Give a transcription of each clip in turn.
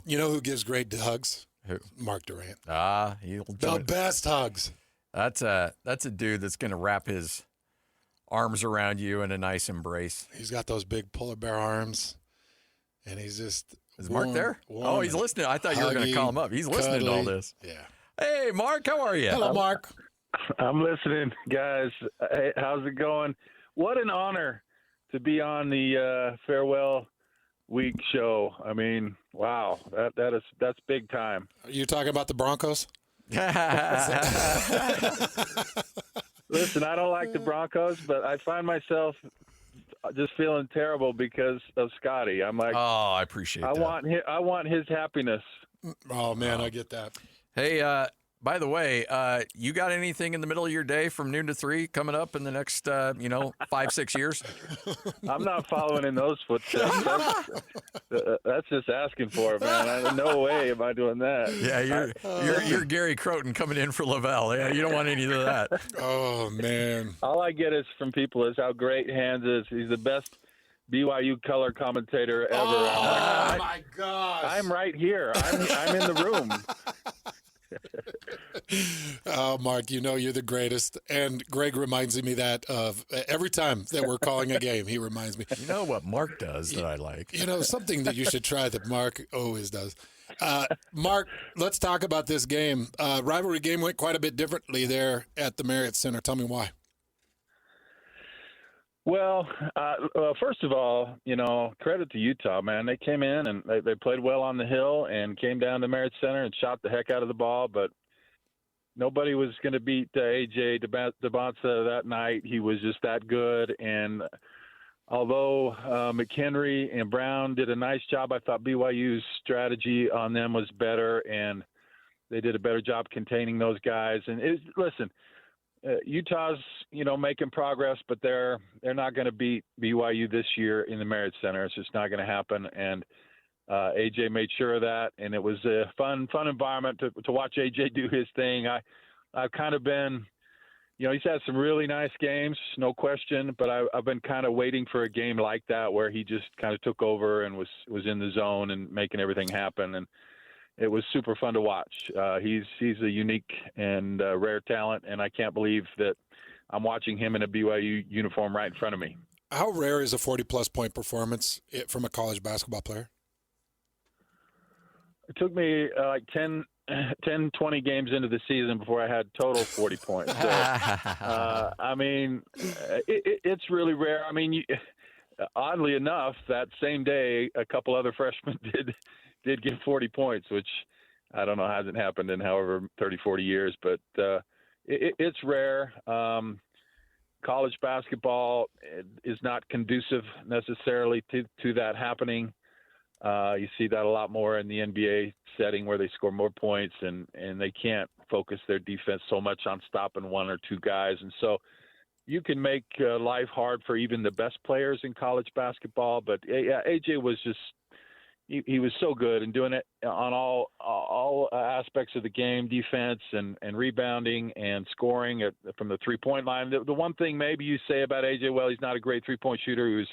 You know who gives great hugs? Who? Mark Durrant. He'll The best hugs. That's a dude that's going to wrap his arms around you in a nice embrace. He's got those big polar bear arms, and he's just Is Mark there? Oh, he's listening. I thought you were going to call him up. He's listening to all this. Yeah. Hey, Mark, how are you? Hello, Mark. I'm listening, guys. Hey, how's it going? What an honor to be on the farewell week show. I mean, wow, that's big time. Are you talking about the Broncos? Listen, I don't like the Broncos, but I find myself just feeling terrible because of Scotty. I'm like, oh, I appreciate that. I want his happiness. Oh man, I get that. Hey, by the way, you got anything in the middle of your day from noon to 3 coming up in the next, 5-6 years? I'm not following in those footsteps. That's just asking for it, man. No way am I doing that. Yeah, you're Gary Croton coming in for Lavelle. Yeah, you don't want any of that. Oh man. All I get is from people is how great Hans is. He's the best BYU color commentator ever. Oh my gosh. I'm right here. I'm in the room. Oh, Mark, you're the greatest. And Greg reminds me that of every time that we're calling a game, he reminds me. You know what Mark does that I like? Something that you should try that Mark always does. Mark, let's talk about this game. Rivalry game went quite a bit differently there at the Marriott Center. Tell me why. Well, first of all, credit to Utah, man. They came in and they played well on the hill and came down to Marriott Center and shot the heck out of the ball. But nobody was going to beat A.J. Dybantsa that night. He was just that good. And although McHenry and Brown did a nice job, I thought BYU's strategy on them was better, and they did a better job containing those guys. And listen, Utah's, making progress, but they're not going to beat BYU this year in the Marriott Center. It's just not going to happen. And AJ made sure of that, and it was a fun environment to watch AJ do his thing. I've kind of been, he's had some really nice games, no question, but I've been kind of waiting for a game like that where he just kind of took over and was in the zone and making everything happen. And it was super fun to watch. He's a unique and rare talent, and I can't believe that I'm watching him in a BYU uniform right in front of me. How rare is a 40-plus point performance from a college basketball player? It took me like 10, 20 games into the season before I had total 40 points. So, it's really rare. I mean, oddly enough, that same day, a couple other freshmen did get 40 points, which I don't know hasn't happened in however 30, 40 years, but it's rare. College basketball is not conducive necessarily to that happening. You see that a lot more in the NBA setting where they score more points and they can't focus their defense so much on stopping one or two guys. And so you can make life hard for even the best players in college basketball. But yeah, AJ was just, he was so good and doing it on all aspects of the game, defense and rebounding and scoring from the 3-point line. The one thing maybe you say about AJ, well, he's not a great 3-point shooter. He was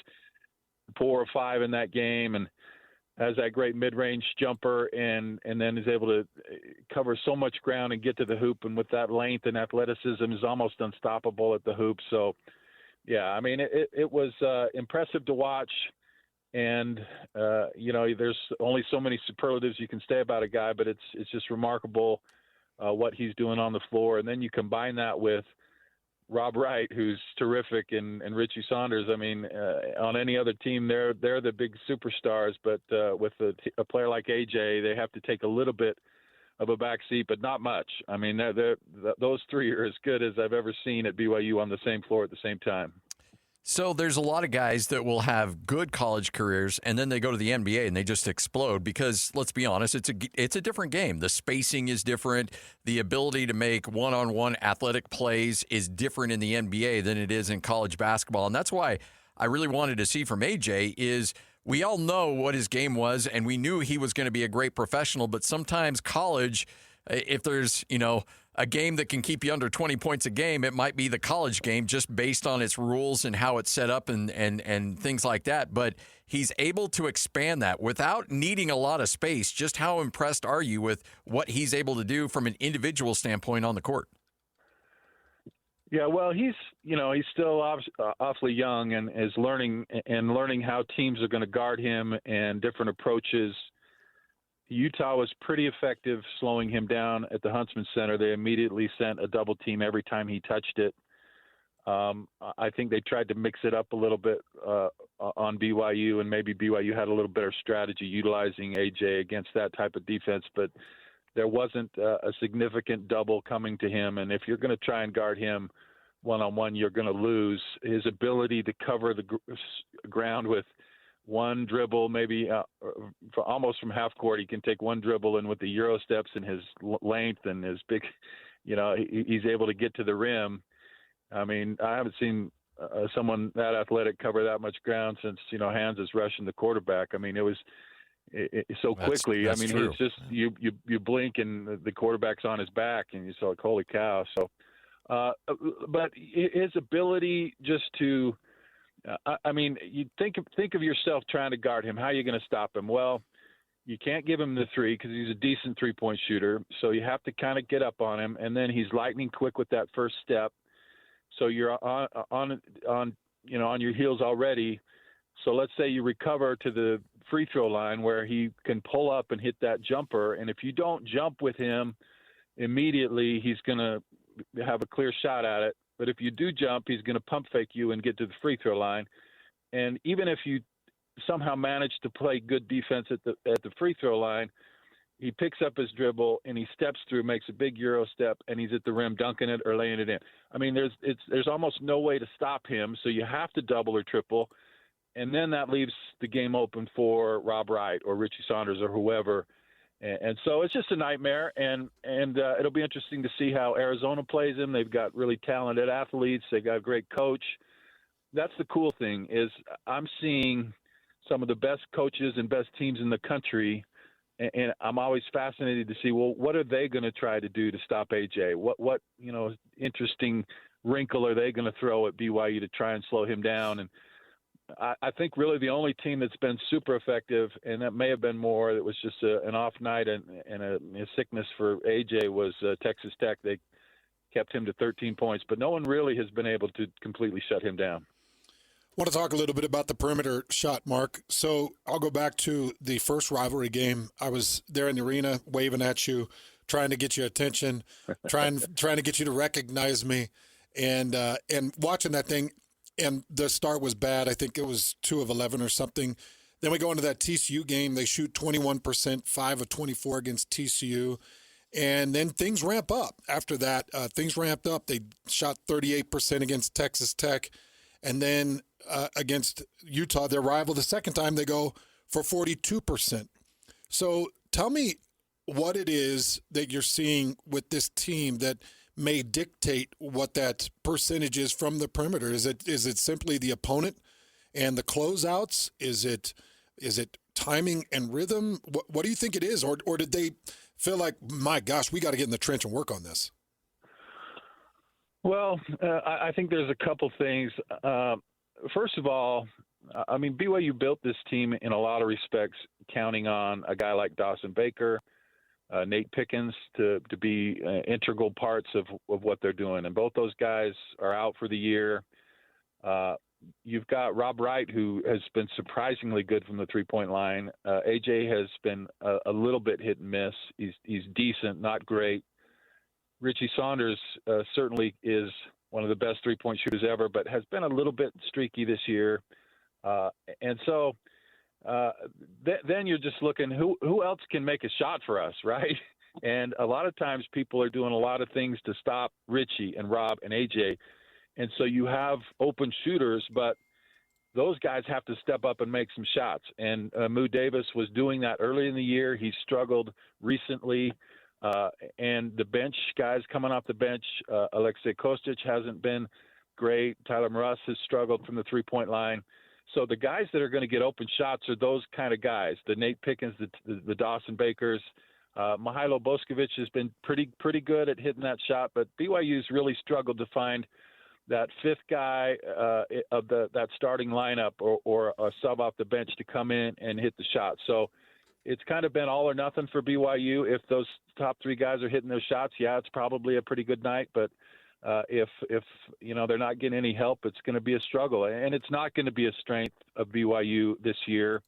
4 or 5 in that game and has that great mid-range jumper and then is able to cover so much ground and get to the hoop. And with that length and athleticism is almost unstoppable at the hoop. So, yeah, I mean, it was impressive to watch. And, there's only so many superlatives you can say about a guy, but it's just remarkable what he's doing on the floor. And then you combine that with Rob Wright, who's terrific, and Richie Saunders. I mean, on any other team, they're the big superstars, but with a player like AJ, they have to take a little bit of a back seat, but not much. I mean, those three are as good as I've ever seen at BYU on the same floor at the same time. So there's a lot of guys that will have good college careers and then they go to the NBA and they just explode because, let's be honest, it's a different game. The spacing is different. The ability to make one-on-one athletic plays is different in the NBA than it is in college basketball. And that's why I really wanted to see from AJ is we all know what his game was and we knew he was going to be a great professional, but sometimes college, if there's, a game that can keep you under 20 points a game, it might be the college game just based on its rules and how it's set up and things like that. But he's able to expand that without needing a lot of space. Just how impressed are you with what he's able to do from an individual standpoint on the court? Yeah, well, he's still awfully young and is learning how teams are going to guard him and different approaches. Utah was pretty effective slowing him down at the Huntsman Center. They immediately sent a double team every time he touched it. I think they tried to mix it up a little bit on BYU, and maybe BYU had a little better strategy utilizing AJ against that type of defense, but there wasn't a significant double coming to him. And if you're going to try and guard him one-on-one, you're going to lose. His ability to cover the ground with one dribble, maybe almost from half court, he can take one dribble, and with the Euro steps and his length and his big, he's able to get to the rim. I mean, I haven't seen someone that athletic cover that much ground since, Hans is rushing the quarterback. I mean, it was so quickly. That's true. It's just you blink and the quarterback's on his back, and you saw, like, holy cow. So, but his ability just to, you think of yourself trying to guard him. How are you going to stop him? Well, you can't give him the three because he's a decent three-point shooter. So you have to kind of get up on him, and then he's lightning quick with that first step. So you're on your heels already. So let's say you recover to the free throw line where he can pull up and hit that jumper. And if you don't jump with him immediately, he's going to have a clear shot at it. But if you do jump, he's going to pump fake you and get to the free throw line. And even if you somehow manage to play good defense at the free throw line, he picks up his dribble and he steps through, makes a big Euro step, and he's at the rim dunking it or laying it in. I mean, there's almost no way to stop him, so you have to double or triple, and then that leaves the game open for Rob Wright or Richie Saunders or whoever. And so it's just a nightmare, and it'll be interesting to see how Arizona plays him. They've got really talented athletes. They've got a great coach. That's the cool thing is I'm seeing some of the best coaches and best teams in the country, and I'm always fascinated to see, well, what are they going to try to do to stop AJ? What interesting wrinkle are they going to throw at BYU to try and slow him down? And I think really the only team that's been super effective, and that may have been more, that was just an off night and a sickness for AJ, was Texas Tech. They kept him to 13 points, but no one really has been able to completely shut him down. I want to talk a little bit about the perimeter shot, Mark. So I'll go back to the first rivalry game. I was there in the arena waving at you, trying to get your attention, trying to get you to recognize me, and watching that thing. And the start was bad. I think it was 2 of 11 or something. Then we go into that TCU game. They shoot 21%, 5 of 24 against TCU. And then things ramp up. After that, things ramped up. They shot 38% against Texas Tech. And then against Utah, their rival, the second time they go for 42%. So tell me what it is that you're seeing with this team that may dictate what that percentage is from the perimeter. Is it simply the opponent and the closeouts? Is it timing and rhythm? What do you think it is? Or did they feel like, my gosh, we got to get in the trench and work on this? Well, I think there's a couple things. First of all, I mean, BYU built this team in a lot of respects, counting on a guy like Dawson Baker, Nate Pickens to be integral parts of what they're doing. And both those guys are out for the year. You've got Rob Wright, who has been surprisingly good from the three-point line. AJ has been a little bit hit and miss. He's decent, not great. Richie Saunders certainly is one of the best three-point shooters ever, but has been a little bit streaky this year. And so then you're just looking, who else can make a shot for us, right? And a lot of times people are doing a lot of things to stop Richie and Rob and AJ. And so you have open shooters, but those guys have to step up and make some shots. And Moo Davis was doing that early in the year. He struggled recently. And the bench guys coming off the bench, Alexei Kostic hasn't been great. Tyler Moross has struggled from the three-point line. So the guys that are going to get open shots are those kind of guys, the Nate Pickens, the Dawson Bakers. Mihailo Boskovic has been pretty good at hitting that shot, but BYU's really struggled to find that fifth guy of that starting lineup or a sub off the bench to come in and hit the shot. So it's kind of been all or nothing for BYU. If those top three guys are hitting those shots, yeah, it's probably a pretty good night. But if they're not getting any help, it's going to be a struggle, and it's not going to be a strength of BYU this year.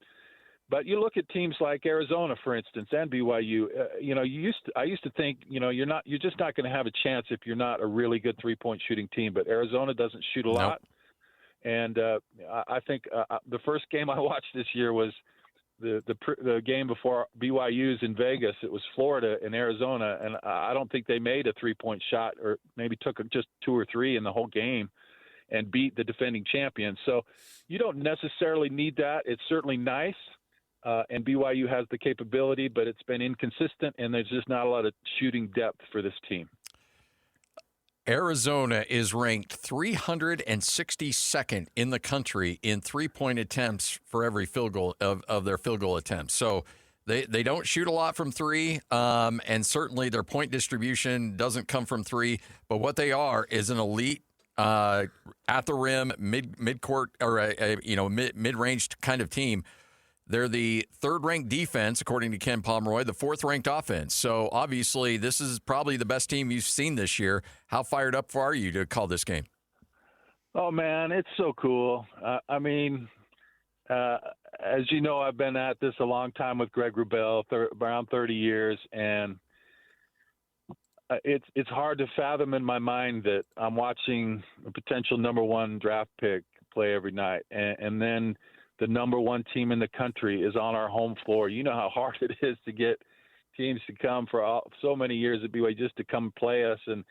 But you look at teams like Arizona, for instance, and BYU. I used to think you're just not going to have a chance if you're not a really good 3-point shooting team. But Arizona doesn't shoot a lot, and I think the first game I watched this year was the game before BYU's in Vegas. It was Florida and Arizona, and I don't think they made a 3-point shot, or maybe took just 2 or 3 in the whole game, and beat the defending champions. So you don't necessarily need that. It's certainly nice. And BYU has the capability, but it's been inconsistent, and there's just not a lot of shooting depth for this team. Arizona is ranked 362nd in the country in 3-point attempts for every field goal of their field goal attempts. So they don't shoot a lot from three, and certainly their point distribution doesn't come from three. But what they are is an elite at the rim, mid-court, or mid-range kind of team. They're the third-ranked defense, according to Ken Pomeroy, the fourth-ranked offense. So, obviously, this is probably the best team you've seen this year. How fired up are you to call this game? Oh, man, it's so cool. As you know, I've been at this a long time with Greg Wrubell, around 30 years, and it's hard to fathom in my mind that I'm watching a potential number one draft pick play every night, and then the number one team in the country is on our home floor. You know how hard it is to get teams to come for so many years at BYU just to come play us and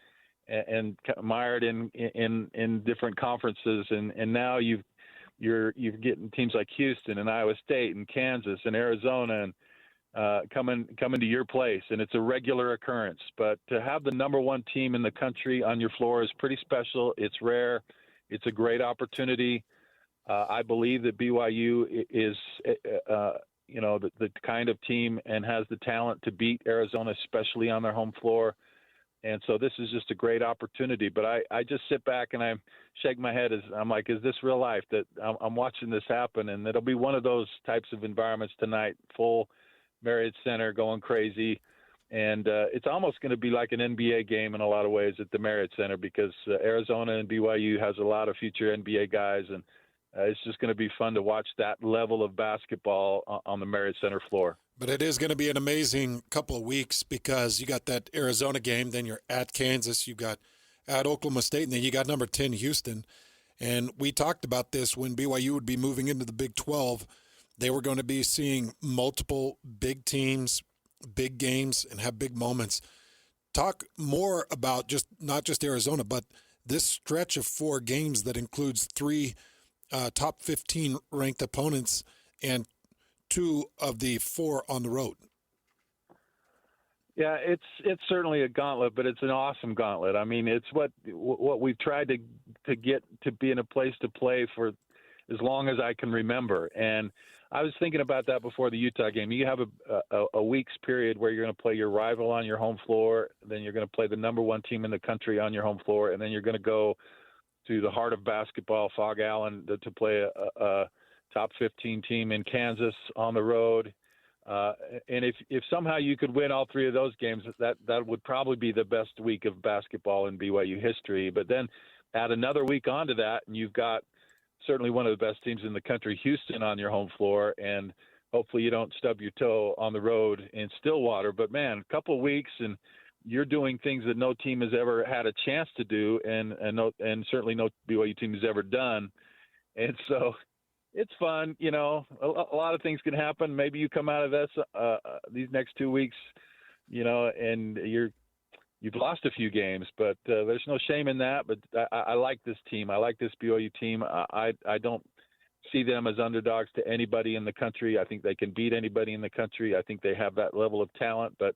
mired in different conferences, and now you're getting teams like Houston and Iowa State and Kansas and Arizona and coming to your place, and it's a regular occurrence. But to have the number one team in the country on your floor is pretty special. It's rare. It's a great opportunity. I believe that BYU is, the kind of team and has the talent to beat Arizona, especially on their home floor. And so this is just a great opportunity. But I just sit back and I shake my head as I'm like, is this real life? That I'm watching this happen, and it'll be one of those types of environments tonight, full Marriott Center going crazy. And it's almost going to be like an NBA game in a lot of ways at the Marriott Center, because Arizona and BYU has a lot of future NBA guys, and it's just going to be fun to watch that level of basketball on the Marriott Center floor. But it is going to be an amazing couple of weeks, because you got that Arizona game, then you're at Kansas, you got at Oklahoma State, and then you got number 10 Houston. And we talked about this when BYU would be moving into the Big 12. They were going to be seeing multiple big teams, big games, and have big moments. Talk more about not just Arizona, but this stretch of 4 games that includes 3 top 15 ranked opponents and 2 of the 4 on the road. Yeah, it's certainly a gauntlet, but it's an awesome gauntlet. I mean, it's what we've tried to get to be in a place to play for as long as I can remember. And I was thinking about that before the Utah game. You have a week's period where you're going to play your rival on your home floor, then you're going to play the number one team in the country on your home floor, and then you're going to go to the heart of basketball, Fog Allen, to play a top 15 team in Kansas on the road. And if somehow you could win all 3 of those games, that would probably be the best week of basketball in BYU history. But then add another week onto that, and you've got certainly one of the best teams in the country, Houston, on your home floor, and hopefully you don't stub your toe on the road in Stillwater. But, man, a couple of weeks and you're doing things that no team has ever had a chance to do, and certainly no BYU team has ever done. And so it's fun. A lot of things can happen. Maybe you come out of this these next 2 weeks, and you've lost a few games, but there's no shame in that. But I like this team. I like this BYU team. I don't see them as underdogs to anybody in the country. I think they can beat anybody in the country. I think they have that level of talent, but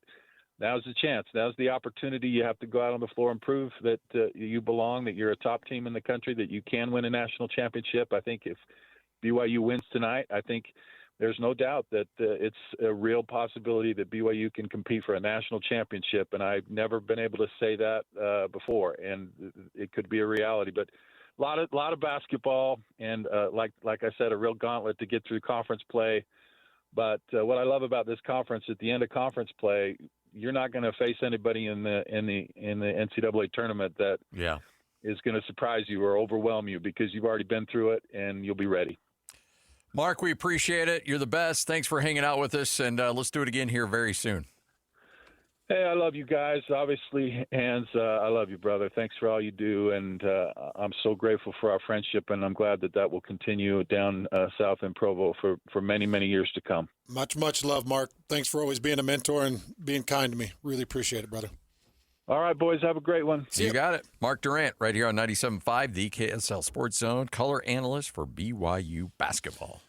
now's the chance. Now's the opportunity. You have to go out on the floor and prove that you belong, that you're a top team in the country, that you can win a national championship. I think if BYU wins tonight, I think there's no doubt that it's a real possibility that BYU can compete for a national championship. And I've never been able to say that before, and it could be a reality. But a lot of basketball, and like I said, a real gauntlet to get through conference play. But what I love about this conference, at the end of conference play, you're not going to face anybody in the NCAA tournament that is going to surprise you or overwhelm you, because you've already been through it and you'll be ready. Mark, we appreciate it. You're the best. Thanks for hanging out with us, and let's do it again here very soon. Hey, I love you guys. Obviously, Hans, I love you, brother. Thanks for all you do, and I'm so grateful for our friendship, and I'm glad that will continue down south in Provo for many, many years to come. Much, much love, Mark. Thanks for always being a mentor and being kind to me. Really appreciate it, brother. All right, boys, have a great one. You got it. Mark Durrant right here on 97.5, the KSL Sports Zone, color analyst for BYU basketball.